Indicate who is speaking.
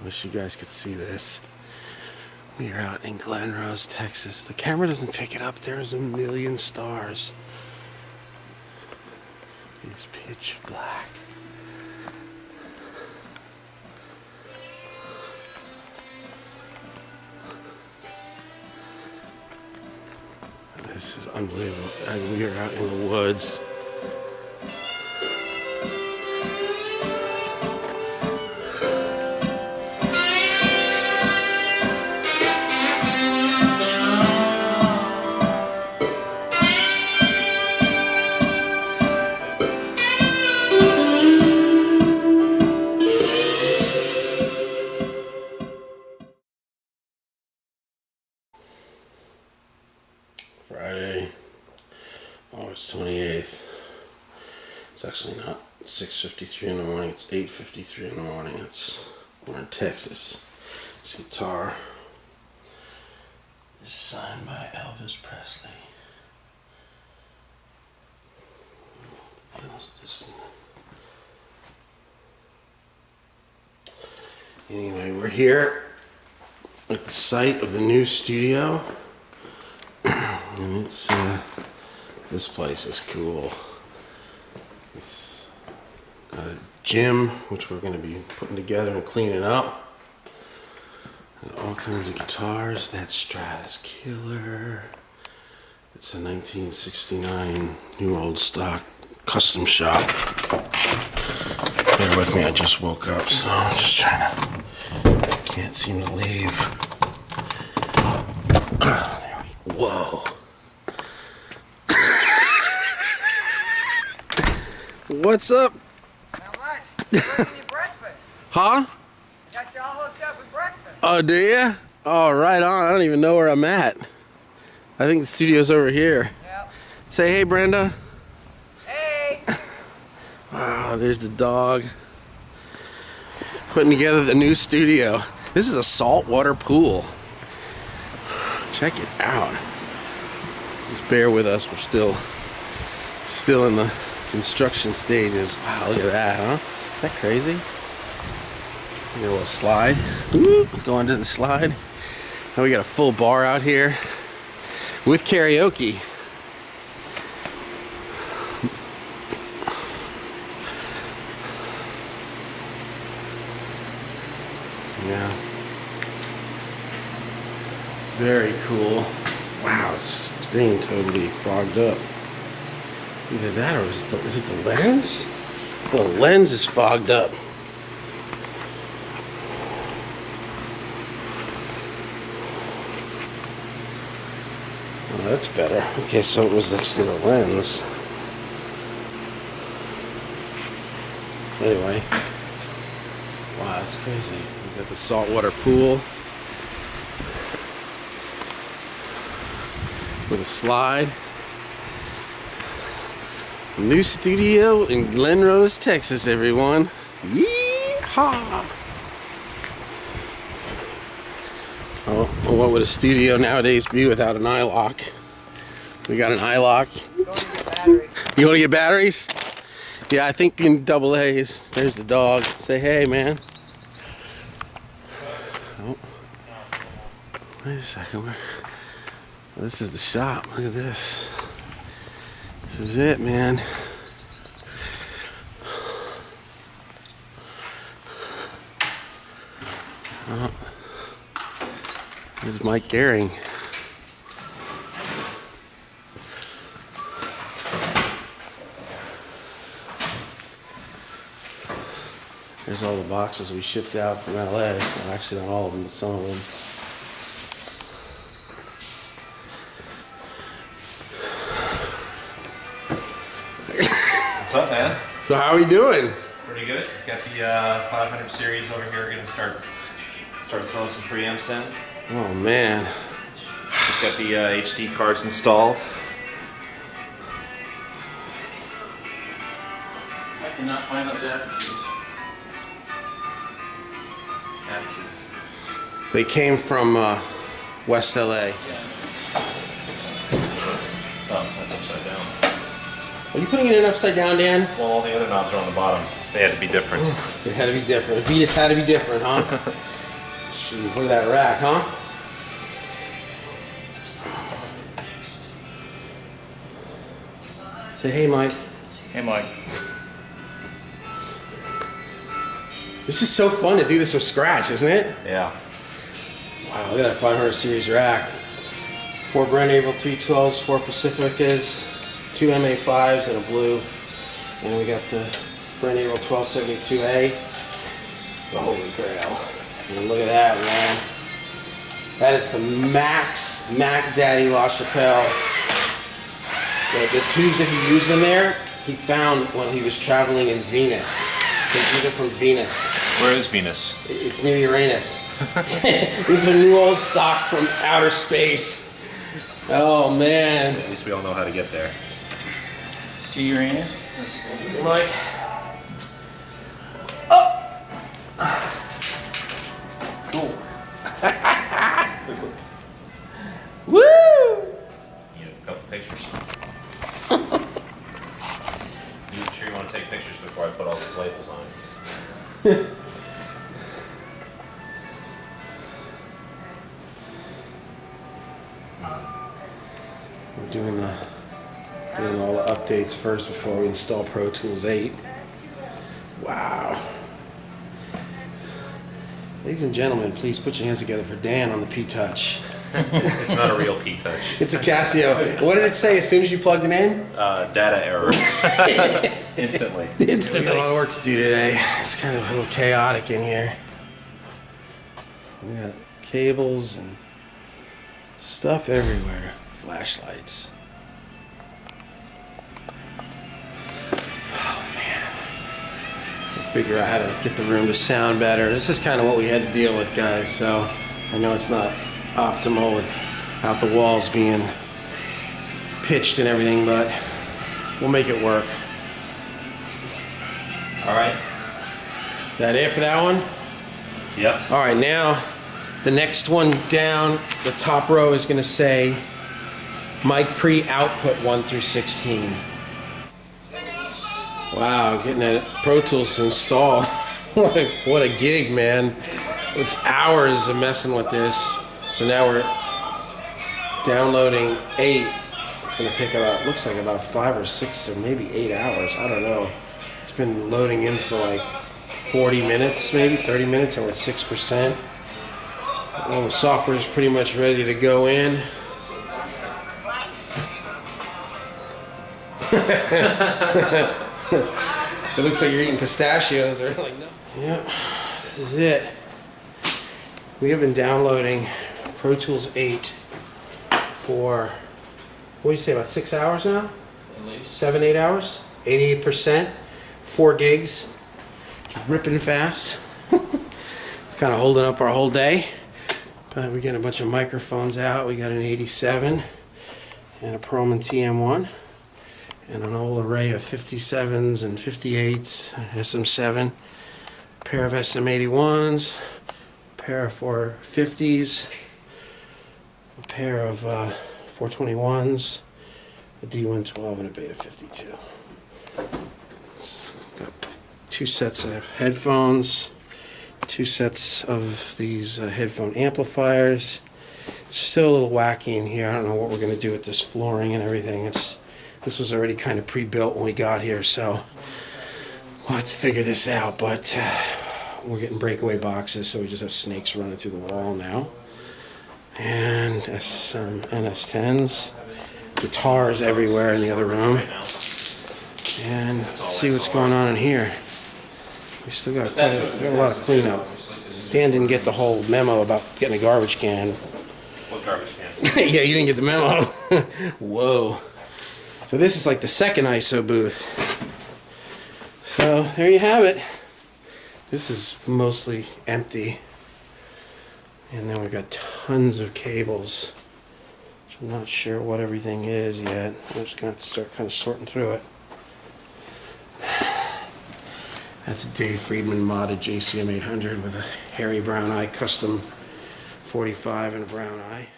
Speaker 1: wish you guys could see this. We are out in Glen Rose, Texas. The camera doesn't pick it up. There's a million stars. It's pitch black. This is unbelievable. And we are out in the woods. Friday, August 28th. It's actually not 6:53 in the morning, it's 8:53 in the morning. We're in Texas. This guitar is signed by Elvis Presley. Anyway, we're here at the site of the new studio. And it's, this place is cool. It's got a gym, which we're going to be putting together and cleaning up. And all kinds of guitars. That Strat is killer. It's a 1969 new old stock custom shop. Bear with me, I just woke up, so I'm just trying to, can't seem to leave. Whoa. What's up?
Speaker 2: Not much. Bringing you breakfast.
Speaker 1: Huh?
Speaker 2: Got you all hooked up with breakfast.
Speaker 1: Oh, do ya? Oh, right on. I don't even know where I'm at. I think the studio's over here.
Speaker 2: Yep.
Speaker 1: Say hey, Brenda.
Speaker 2: Hey.
Speaker 1: Oh, there's the dog. Putting together the new studio. This is a saltwater pool. Check it out. Just bear with us. We're still in the construction stages. Wow, look at that, huh? Is that crazy? Get a little slide. Woo, go into the slide. Now we got a full bar out here with karaoke. Yeah. Very cool. Wow, the screen totally fogged up. Either that or is it the lens? The lens is fogged up. Oh, that's better. Okay, so it was next to the lens. Anyway. Wow, that's crazy. We got the saltwater pool with a slide. New studio in Glen Rose, Texas, everyone. Yeehaw! Oh, well, what would a studio nowadays be without an eye lock? We got an eye lock.
Speaker 2: Going to get batteries.
Speaker 1: You want to get batteries? Yeah, I think in double A's. There's the dog. Say hey, man. Oh. Wait a second. This is the shop. Look at this. This is it, man. Oh. There's Mike Gehring. There's all the boxes we shipped out from LA. Well, actually, not all of them, but some of them.
Speaker 3: What's up, man?
Speaker 1: So how are we doing?
Speaker 3: Pretty good. Got the 500 series over here. Gonna start throwing some preamps in.
Speaker 1: Oh man.
Speaker 3: Just got the HD cards installed.
Speaker 1: I cannot find those apertures. They came from West LA.
Speaker 3: Yeah. Oh, that's upside down.
Speaker 1: Are you putting it in upside down, Dan?
Speaker 3: Well, all the other knobs are on the bottom. They had to be different.
Speaker 1: It had to be different. The Venus had to be different, huh? Look at that rack, huh? Say hey, Mike.
Speaker 3: Hey, Mike.
Speaker 1: This is so fun to do this from scratch, isn't it?
Speaker 3: Yeah.
Speaker 1: Wow, look at that 500 series rack. 4 Brent Averill 312s, 4 Pacificas, 2 MA5s, and a blue. And we got the Brent Averill 1272A. The Holy Grail. And look at that, man. That is the Mac Daddy La Chapelle. The tubes that he used in there, he found when he was traveling in Venus. These are from Venus.
Speaker 3: Where is Venus?
Speaker 1: It's near Uranus. These are new old stock from outer space. Oh man.
Speaker 3: At least we all know how to get there.
Speaker 4: To Uranus?
Speaker 1: Mike. Oh!
Speaker 3: Cool.
Speaker 1: Woo!
Speaker 3: You have a couple pictures. You sure you want to take pictures before I put all these labels on?
Speaker 1: We're doing all the updates first before we install Pro Tools 8. Wow. Ladies and gentlemen, please put your hands together for Dan on the P-Touch.
Speaker 3: It's not a real P-Touch.
Speaker 1: It's a Casio. What did it say as soon as you plugged it in?
Speaker 3: Data error. Instantly.
Speaker 1: Instantly. Got a lot of work to do today. It's kind of a little chaotic in here. We got cables and stuff everywhere. Flashlights. Oh man. We'll figure out how to get the room to sound better. This is kind of what we had to deal with, guys. So I know it's not optimal without the walls being pitched and everything, but we'll make it work.
Speaker 3: All right.
Speaker 1: That it for that one?
Speaker 3: Yep.
Speaker 1: All right, now the next one down, the top row is going to say mic pre-output 1 through 16. Wow, getting that Pro Tools to install. What a gig, man. It's hours of messing with this. So now we're downloading 8. It's going to take about, looks like about 5 or 6 or maybe 8 hours. I don't know. It's been loading in for like 40 minutes, maybe 30 minutes, and we're at 6%. All the software is pretty much ready to go in. It looks like you're eating pistachios, or like no. Yeah, this is it. We have been downloading Pro Tools 8 for, what do you say, about 6 hours now?
Speaker 4: At least.
Speaker 1: 7, 8 hours? 88%, 4 gigs. Just ripping fast. It's kind of holding up our whole day. But we get a bunch of microphones out. We got an 87 and a Perlman TM1 and an whole array of 57s and 58s, SM7, a pair of SM81s, a pair of 450s, a pair of 421s, a D112 and a Beta 52. Got 2 sets of headphones, 2 sets of these headphone amplifiers. It's still a little wacky in here. I don't know what we're going to do with this flooring and everything. This was already kind of pre-built when we got here, so let's figure this out. But we're getting breakaway boxes, so we just have snakes running through the wall now. And some NS10s, guitars everywhere in the other room. And let's see what's going on in here. We still got quite a lot of cleanup. Dan didn't get the whole memo about getting a garbage can.
Speaker 3: What garbage can?
Speaker 1: Yeah, you didn't get the memo. Whoa. So this is like the second ISO booth. So there you have it. This is mostly empty. And then we've got tons of cables. So I'm not sure what everything is yet. I'm just going to have to start kind of sorting through it. That's a Dave Friedman modded JCM 800 with a hairy brown eye, custom 45 and a brown eye.